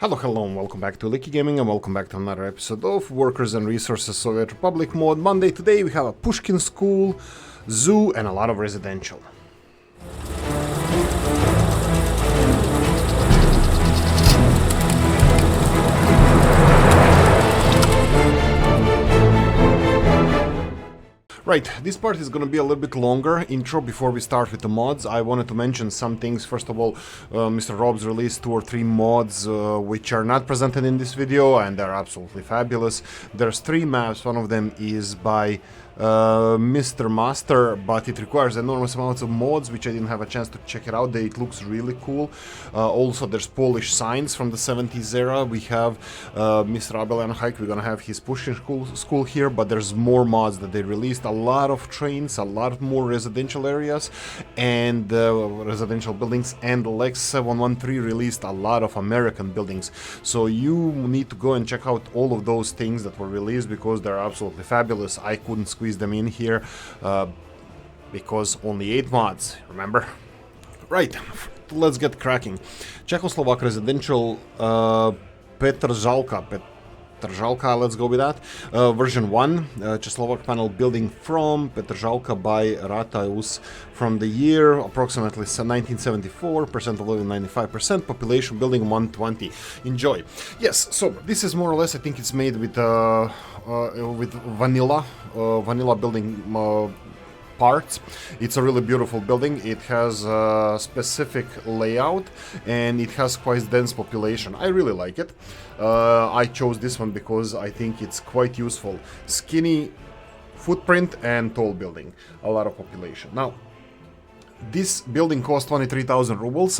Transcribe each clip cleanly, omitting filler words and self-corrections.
Hello, and welcome back to Oolykee Gaming, and welcome back to another episode of Workers and Resources Soviet Republic mod Monday. Today we have a Pushkin school, zoo, and a lot of residential. Right, this part is going to be a little bit longer intro before we start with the mods. I wanted to mention some things. First of all, Mr. Rob's released 2 or 3 mods which are not presented in this video, and they're absolutely fabulous. There's 3 maps. One of them is by Mr. Master, but it requires enormous amounts of mods, which I didn't have a chance to check it out. It looks really cool. Also, there's Polish signs from the 70s era. We have Mr. Abelian Hike. We're gonna have his Pushkin school here, but there's more mods that they released. A lot of trains, a lot more residential areas, and residential buildings. And Lex 713 released a lot of American buildings. So you need to go and check out all of those things that were released because they're absolutely fabulous. I couldn't squeeze them in here because only 8 mods, remember? Right, let's get cracking. Czechoslovak residential Petrzalka, let's go with that. Version 1, Czechoslovak panel building from Petrzalka by Rataus from the year approximately 1974, percent of living 95%, population building 120. Enjoy. Yes, so this is more or less, I think it's made with vanilla building parts. It's a really beautiful building. It has a specific layout and it has quite dense population. I really like it. I chose this one because I think it's quite useful. Skinny footprint and tall building. A lot of population. Now, this building cost 23,000 rubles.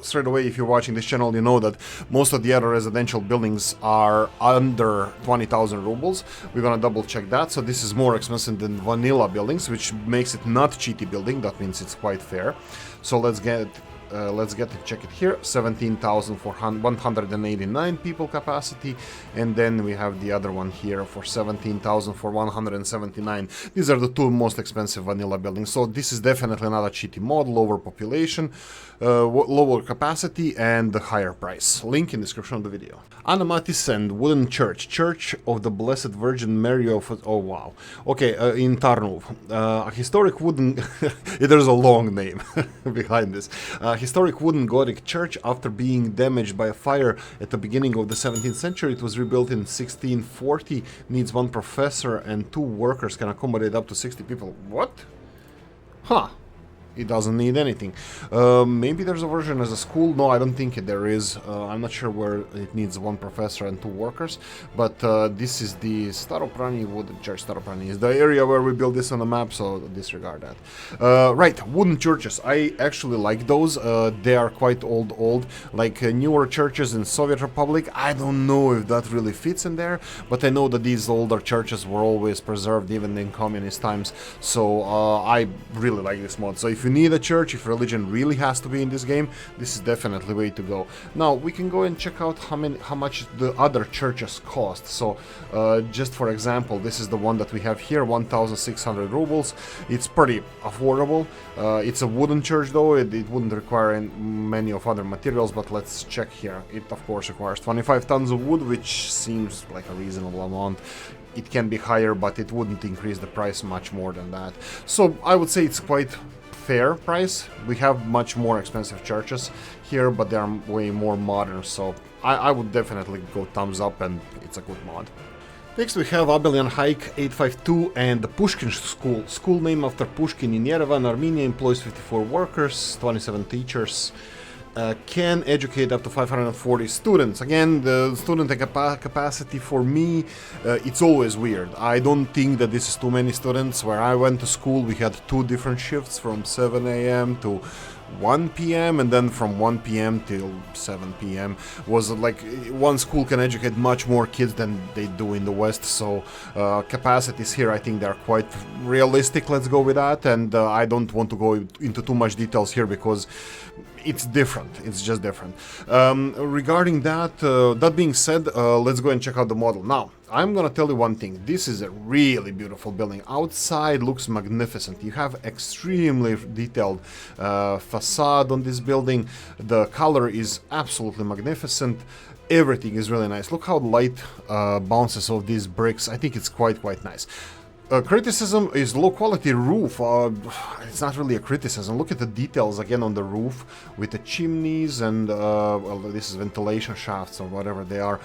Straight away, if you're watching this channel, you know that most of the other residential buildings are under 20,000 rubles. We're gonna double check that. So this is more expensive than vanilla buildings, which makes it not cheaty building. That means it's quite fair. So let's get to check it here. 17,189 people capacity, and then we have the other one here for 17,179. These are the 2 most expensive vanilla buildings. So this is definitely not a cheaty mod. Lower population, lower capacity, and the higher price. Link in description of the video. Anamatis and wooden church of the Blessed Virgin Mary of... Oh wow. Okay, in Tarnov. A historic wooden... There's a long name behind this. Historic wooden Gothic church. After being damaged by a fire at the beginning of the 17th century, it was rebuilt in 1640. Needs 1 professor and 2 workers, can accommodate up to 60 people. What? Huh. It doesn't need anything. Maybe there's a version as a school. No, I don't think there is. I'm not sure where it needs 1 professor and 2 workers. But this is the Staroprani wooden church. Staroprani is the area where we built this on the map, so disregard that. Right, wooden churches. I actually like those. They are quite old. Like newer churches in Soviet Republic. I don't know if that really fits in there, but I know that these older churches were always preserved even in communist times. So I really like this mod. So if you need a church, if religion really has to be in this game, this is definitely the way to go. Now we can go and check out how much the other churches cost. So just for example, this is the one that we have here, 1,600 rubles. It's pretty affordable. It's a wooden church though. It wouldn't require many of other materials, but let's check here. It of course requires 25 tons of wood, which seems like a reasonable amount. It can be higher, but it wouldn't increase the price much more than that. So I would say it's quite fair price. We have much more expensive churches here, but they are way more modern, so I would definitely go thumbs up, and it's a good mod. Next we have Abelian Hike 852 and the Pushkin school. School named after Pushkin in Yerevan, Armenia, employs 54 workers, 27 teachers. Can educate up to 540 students. Again, the student capacity for me, it's always weird. I don't think that this is too many students. Where I went to school, we had 2 different shifts from 7 a.m. to 1 p.m. and then from 1 p.m. till 7 p.m. was like one school can educate much more kids than they do in the West. So capacities here, I think they're quite realistic. Let's go with that. And I don't want to go into too much details here because it's different. It's just different. Regarding that, that being said, let's go and check out the model. Now, I'm gonna tell you one thing. This is a really beautiful building. Outside looks magnificent. You have extremely detailed facade on this building. The color is absolutely magnificent. Everything is really nice. Look how light bounces off these bricks. I think it's quite nice. Criticism is low quality roof. It's not really a criticism. Look at the details again on the roof with the chimneys and well, this is ventilation shafts or whatever they are,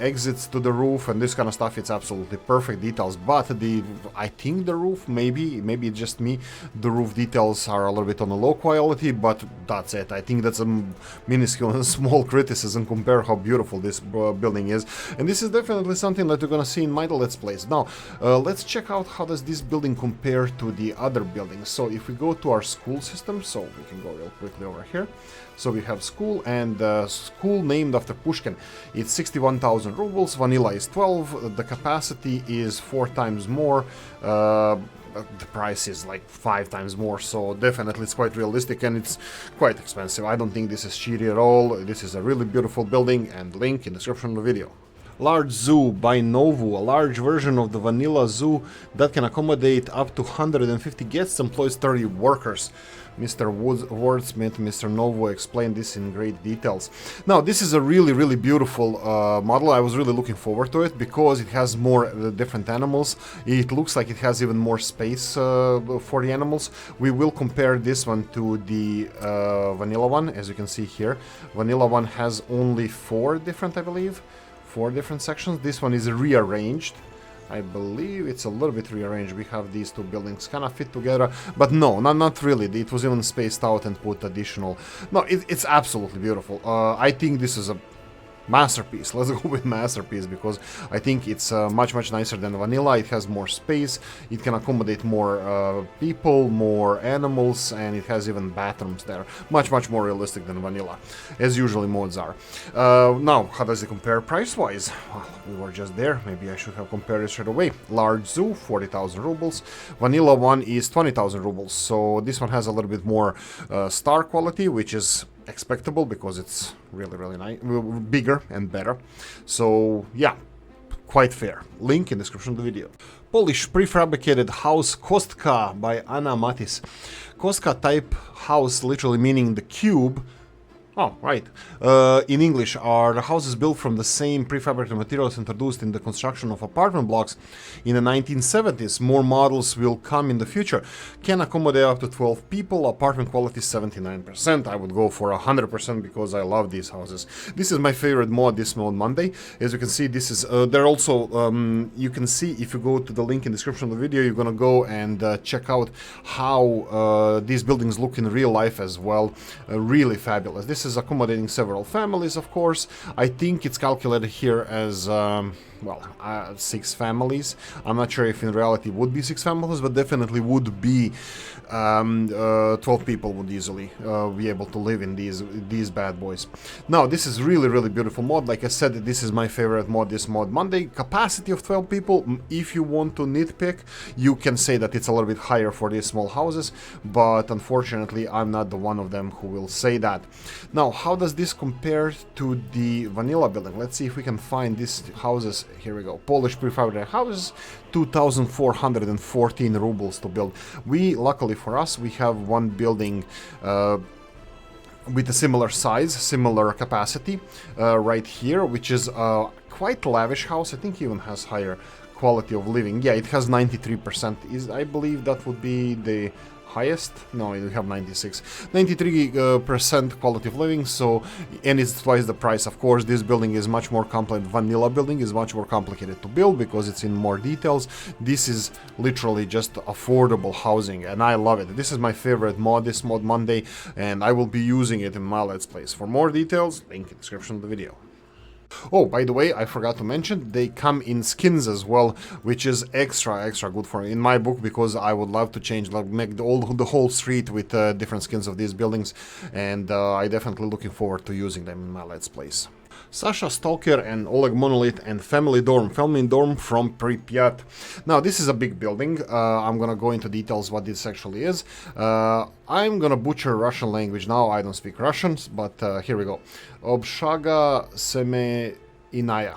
exits to the roof and this kind of stuff. It's absolutely perfect details. But I think the roof, maybe it's just me, the roof details are a little bit on the low quality, but that's it. I think that's a minuscule and small criticism compared how beautiful this building is. And this is definitely something that you're gonna see in my Let's Plays. Now, let's check out how does this building compare to the other buildings. So if we go to our school system, so we can go real quickly over here. So we have school, and school named after Pushkin. It's 61,000 rubles, vanilla is 12, the capacity is 4 times more, the price is like 5 times more, so definitely it's quite realistic and it's quite expensive. I don't think this is cheaty at all. This is a really beautiful building, and link in the description of the video. Large zoo by Novu, a large version of the vanilla zoo that can accommodate up to 150 guests, employs 30 workers. Mr. Wordsmith, Mr. Novu explained this in great details. Now, this is a really beautiful model. I was really looking forward to it because it has more different animals. It looks like it has even more space for the animals. We will compare this one to the vanilla one, as you can see here. Vanilla one has only 4 different, I believe. 4 different sections. This one is rearranged. I believe it's a little bit rearranged. We have these 2 buildings kind of fit together, but no, not really. It was even spaced out and put additional. No, it's absolutely beautiful. I think this is a masterpiece. Let's go with masterpiece because I think it's much nicer than vanilla. It has more space, it can accommodate more people, more animals, and it has even bathrooms there. Much more realistic than vanilla, as usually mods are. Now, how does it compare price-wise? Well, we were just there. Maybe I should have compared it straight away. Large zoo, 40,000 rubles. Vanilla one is 20,000 rubles. So this one has a little bit more star quality, which is expectable because it's really nice, bigger and better. So yeah, quite fair. Link in the description of the video. Polish prefabricated house Kostka by Anna Matis. Kostka type house, literally meaning the cube. Oh, right. In English, are the houses built from the same prefabricated materials introduced in the construction of apartment blocks in the 1970s. More models will come in the future. Can accommodate up to 12 people. Apartment quality 79%. I would go for 100% because I love these houses. This is my favorite mod, this mod Monday. As you can see, this is they're also you can see if you go to the link in the description of the video, you're gonna go and check out how these buildings look in real life as well. Really fabulous. This is accommodating several families, of course. I think it's calculated here as well, 6 families. I'm not sure if in reality would be 6 families, but definitely would be 12 people would easily be able to live in these bad boys. Now, this is really beautiful mod. Like I said, this is my favorite mod, this mod Monday. Capacity of 12 people. If you want to nitpick, you can say that it's a little bit higher for these small houses, but unfortunately, I'm not the one of them who will say that. Now, how does this compare to the vanilla building? Let's see if we can find these houses. Here we go. Polish prefabricated houses, 2,414 rubles to build. We, luckily for us, we have one building with a similar size, similar capacity right here, which is a quite lavish house. I think even has higher quality of living. Yeah, it has 93%. I believe that would be the highest. No, we have 93% quality of living. So, and it's twice the price. Of course, this building is much more complex. Vanilla building is much more complicated to build because it's in more details. This is literally just affordable housing, and I love it. This is my favorite mod, this mod Monday, and I will be using it in my Let's Plays. For more details, link in the description of the video. Oh, by the way, I forgot to mention, they come in skins as well, which is extra good for me in my book, because I would love to change, like, make the whole street with different skins of these buildings, and I definitely looking forward to using them in my Let's Plays. Sasha Stalker and Oleg Monolith and Family Dorm from Pripyat. Now, this is a big building. I'm gonna go into details what this actually is. I'm gonna butcher Russian language now. I don't speak Russian, but here we go. Obshaga Seme Inaya.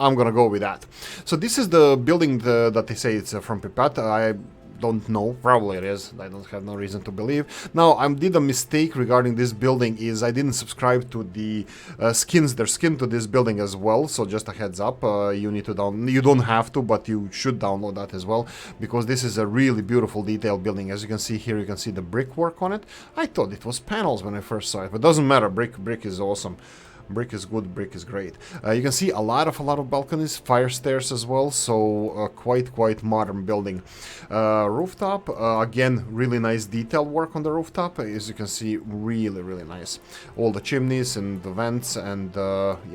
I'm gonna go with that. So this is the building that they say it's from Pripyat. I don't know, probably it is. I don't have no reason to believe. Now, I did a mistake regarding this building. Is I didn't subscribe to the skins. There's skin to this building as well. So just a heads up, you need to you don't have to, but you should download that as well, because this is a really beautiful detailed building. As you can see here, you can see the brickwork on it. I thought it was panels when I first saw it, but doesn't matter. Brick is awesome. Brick is good, brick is great. You can see a lot of balconies, fire stairs as well, so quite modern building. Rooftop, again, really nice detail work on the rooftop. As you can see, really nice. All the chimneys and the vents and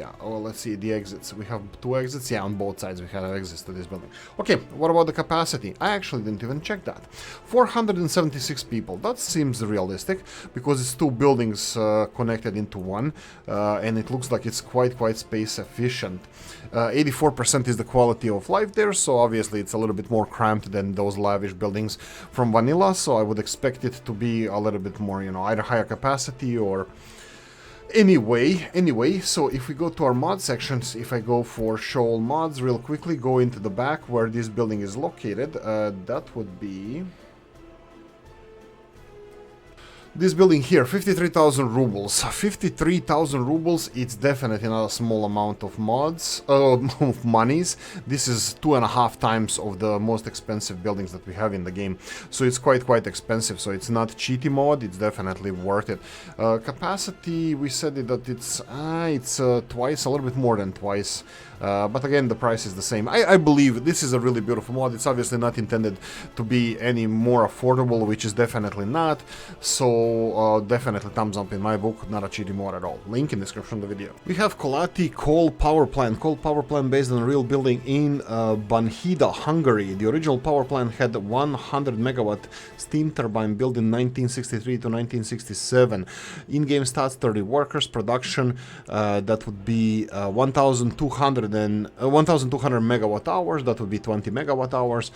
yeah. Oh, let's see the exits. We have 2 exits. Yeah, on both sides we have exits to this building. Okay, what about the capacity? I actually didn't even check that. 476 people. That seems realistic because it's 2 buildings connected into one, and it looks like it's quite space efficient. 84% is the quality of life there, so obviously it's a little bit more cramped than those lavish buildings from vanilla, so I would expect it to be a little bit more, you know, either higher capacity or... Anyway, so if we go to our mod sections, if I go for show all mods real quickly, go into the back where this building is located, that would be... this building here, 53,000 rubles. 53,000 rubles, it's definitely not a small amount of mods, of monies. This is 2.5 times of the most expensive buildings that we have in the game. So it's quite expensive, so it's not cheaty mod, it's definitely worth it. Capacity, we said that it's twice, a little bit more than twice. But again, the price is the same. I believe this is a really beautiful mod. It's obviously not intended to be any more affordable, which is definitely not. So definitely thumbs up in my book, not a cheating mod at all. Link in description of the video. We have Kolati coal power plant. Coal power plant based on a real building in Banhida, Hungary. The original power plant had 100 megawatt steam turbine built in 1963 to 1967. In-game stats 30 workers. Production that would be 1,200 megawatt hours, that would be 20 megawatt hours,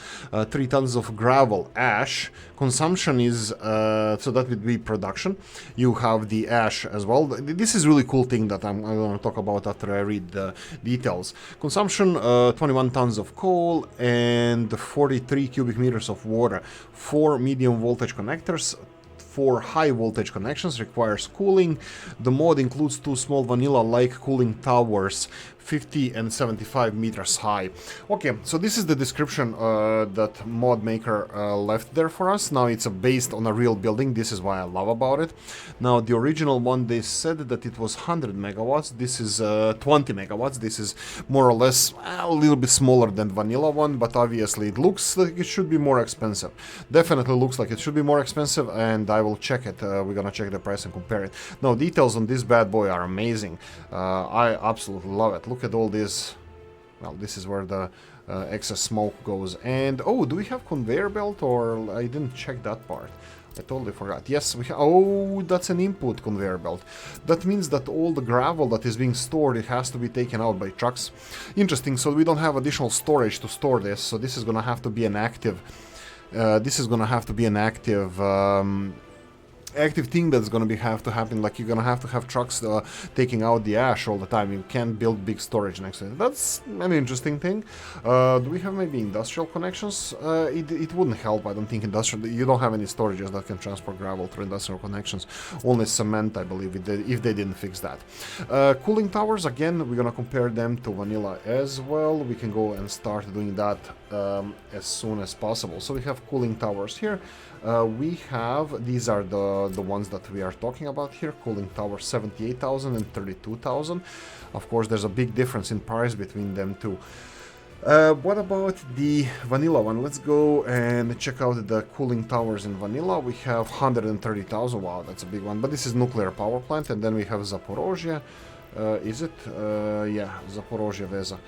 3 tons of gravel ash. Consumption is, so that would be production. You have the ash as well. This is really cool thing that I'm going to talk about after I read the details. Consumption, 21 tons of coal and 43 cubic meters of water. 4 medium voltage connectors. 4 high voltage connections, requires cooling. The mod includes 2 small vanilla-like cooling towers, 50 and 75 meters high. Okay, so this is the description that mod maker left there for us. Now it's based on a real building. This is why I love about it. Now the original one, they said that it was 100 megawatts. This is 20 megawatts. This is more or less a little bit smaller than vanilla one, but obviously it looks like it should be more expensive. Definitely looks like it should be more expensive, and I will check it. We're gonna check the price and compare it. Now details on this bad boy are amazing. I absolutely love it. Look at all this. Well, this is where the excess smoke goes. And oh, do we have conveyor belt, or I didn't check that part? I totally forgot. Yes, we have. Oh, that's an input conveyor belt. That means that all the gravel that is being stored, it has to be taken out by trucks. Interesting. So we don't have additional storage to store this. So this is gonna have to be an active. Active thing that's gonna have to happen. Like, you're gonna have to have trucks taking out the ash all the time. You can't build big storage next to it. That's an interesting thing. Do we have maybe industrial connections? It wouldn't help. I don't think industrial. You don't have any storages that can transport gravel through industrial connections. Only cement, I believe, if they didn't fix that. Cooling towers, again, we're gonna compare them to vanilla as well. We can go and start doing that as soon as possible. So we have cooling towers here. We have, these are the ones that we are talking about here. Cooling tower 78,000 and 32,000. Of course, there's a big difference in price between them two. What about the vanilla one? Let's go and check out the cooling towers in vanilla. We have 130,000. Wow, that's a big one. But this is nuclear power plant. And then we have Zaporozhye. Is it? Yeah, Zaporozhye Veza.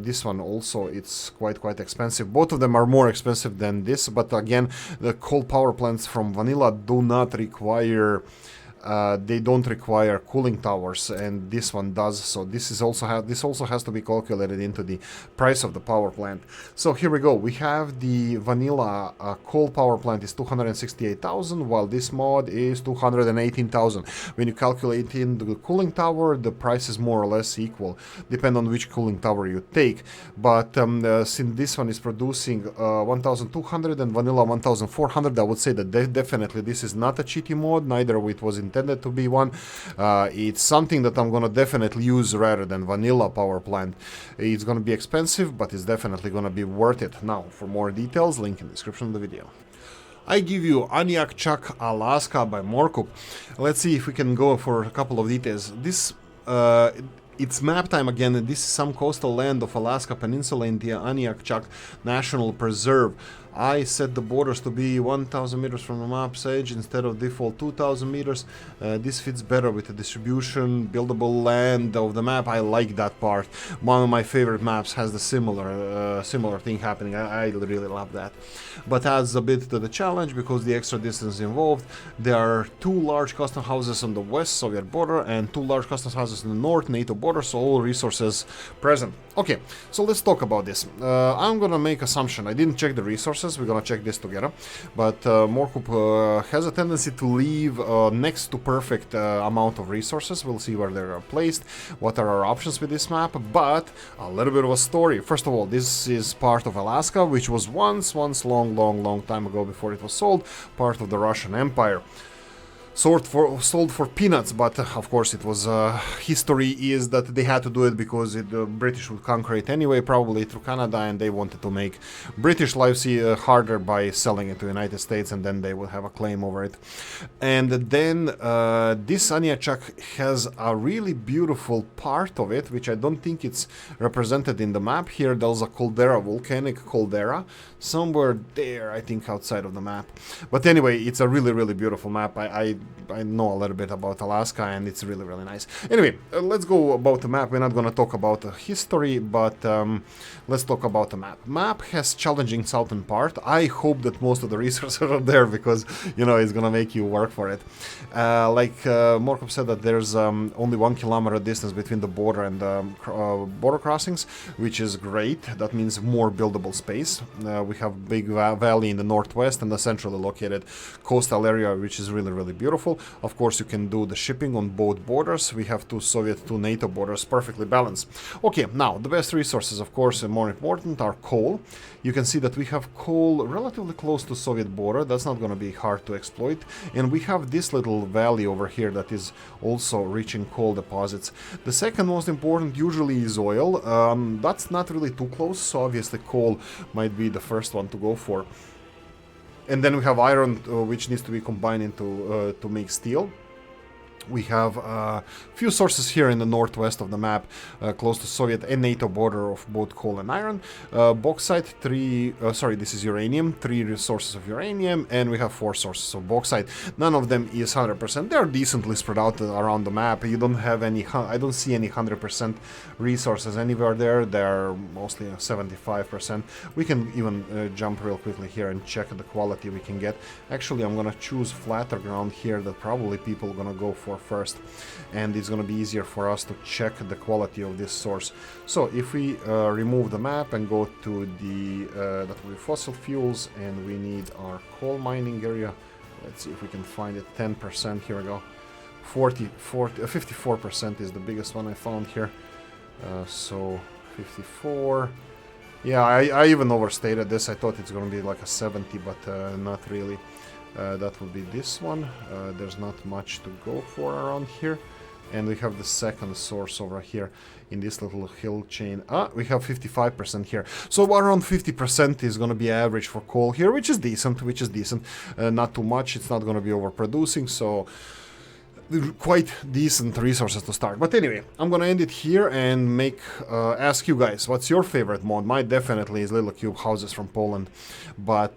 This one also, it's quite expensive. Both of them are more expensive than this, but again, the coal power plants from vanilla do not require they don't require cooling towers, and this one does. So this is also this also has to be calculated into the price of the power plant. So here we go. We have the vanilla coal power plant is 268,000, while this mod is 218,000. When you calculate in the cooling tower, the price is more or less equal, depending on which cooling tower you take. But since this one is producing 1,200 and vanilla 1,400, I would say that definitely this is not a cheaty mod, neither it was intended to be one. It's something that I'm gonna definitely use rather than vanilla power plant. It's gonna be expensive, but it's definitely gonna be worth it. Now, for more details, link in the description of the video. I give you Aniakchak Alaska by Morkup. Let's see if we can go for a couple of details. This it's map time again. This is some coastal land of Alaska Peninsula in the Aniakchak National Preserve. I set the borders to be 1,000 meters from the map's edge instead of default 2,000 meters. This fits better with the distribution, buildable land of the map. I like that part. One of my favorite maps has the similar thing happening. I really love that. But adds a bit to the challenge because the extra distance involved. There are 2 large custom houses on the west Soviet border and 2 large custom houses on the north NATO border, so all resources present. Okay, so let's talk about this. I'm gonna make assumption. I didn't check the resources. We're gonna check this together. But Morkup has a tendency to leave next to perfect amount of resources. We'll see where they're placed, what are our options with this map, but a little bit of a story. First of all, this is part of Alaska, which was once long time ago before it was sold, part of the Russian Empire. Sold for peanuts, but of course it was history is that they had to do it because the British would conquer it anyway, probably through Canada, and they wanted to make British lives harder by selling it to the United States, and then they would have a claim over it. And then this Aniakchak has a really beautiful part of it, which I don't think it's represented in the map here. There's a caldera, volcanic caldera, somewhere there, I think, outside of the map. But anyway, it's a really beautiful map. I know a little bit about Alaska, and it's really nice. Anyway, let's go about the map. We're not going to talk about the history, but let's talk about the map. Map has challenging southern part. I hope that most of the resources are there because, you know, it's going to make you work for it. Like Morkup said, that there's only 1 kilometer distance between the border and the border crossings, which is great. That means more buildable space. We have big valley in the northwest and the centrally located coastal area, which is really beautiful. Of course, you can do the shipping on both borders. We have 2 Soviet, 2 NATO borders, perfectly balanced. Okay, now the best resources, of course, and more important, are coal. You can see that we have coal relatively close to Soviet border. That's not going to be hard to exploit. And we have this little valley over here that is also rich in coal deposits. The second most important usually is oil. That's not really too close, so obviously coal might be the first one to go for. And then we have iron, which needs to be combined into to make steel. We have a few sources here in the northwest of the map, close to Soviet and NATO border of both coal and iron. Bauxite, this is uranium, 3 resources of uranium, and we have 4 sources of bauxite. None of them is 100%. They're decently spread out around the map. You don't have any, I don't see any 100% resources anywhere there. They're mostly 75%. We can even jump real quickly here and check the quality we can get. Actually, I'm gonna choose flatter ground here that probably people are gonna go for first, and it's going to be easier for us to check the quality of this source. So if we remove the map and go to the that will be fossil fuels, and we need our coal mining area. Let's see if we can find it. 10%, here we go. 54% is the biggest one I found here. So 54. Yeah, I even overstated this. I thought it's going to be like a 70, but not really. That would be this one. There's not much to go for around here. And we have the second source over here in this little hill chain. We have 55% here. So around 50% is going to be average for coal here, which is decent, not too much. It's not going to be overproducing, so quite decent resources to start. But anyway, I'm gonna end it here and ask you guys, what's your favorite mod? Mine definitely is little cube houses from Poland, but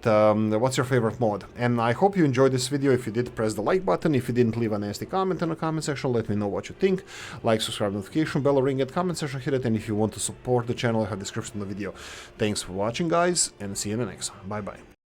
what's your favorite mod? And I hope you enjoyed this video. If you did, press the like button. If you didn't, leave a nasty comment in the comment section. Let me know what you think. Like, subscribe, notification bell, ring it, comment section, hit it. And if you want to support the channel, I have description in the video. Thanks for watching, guys, and see you in the next one. Bye bye.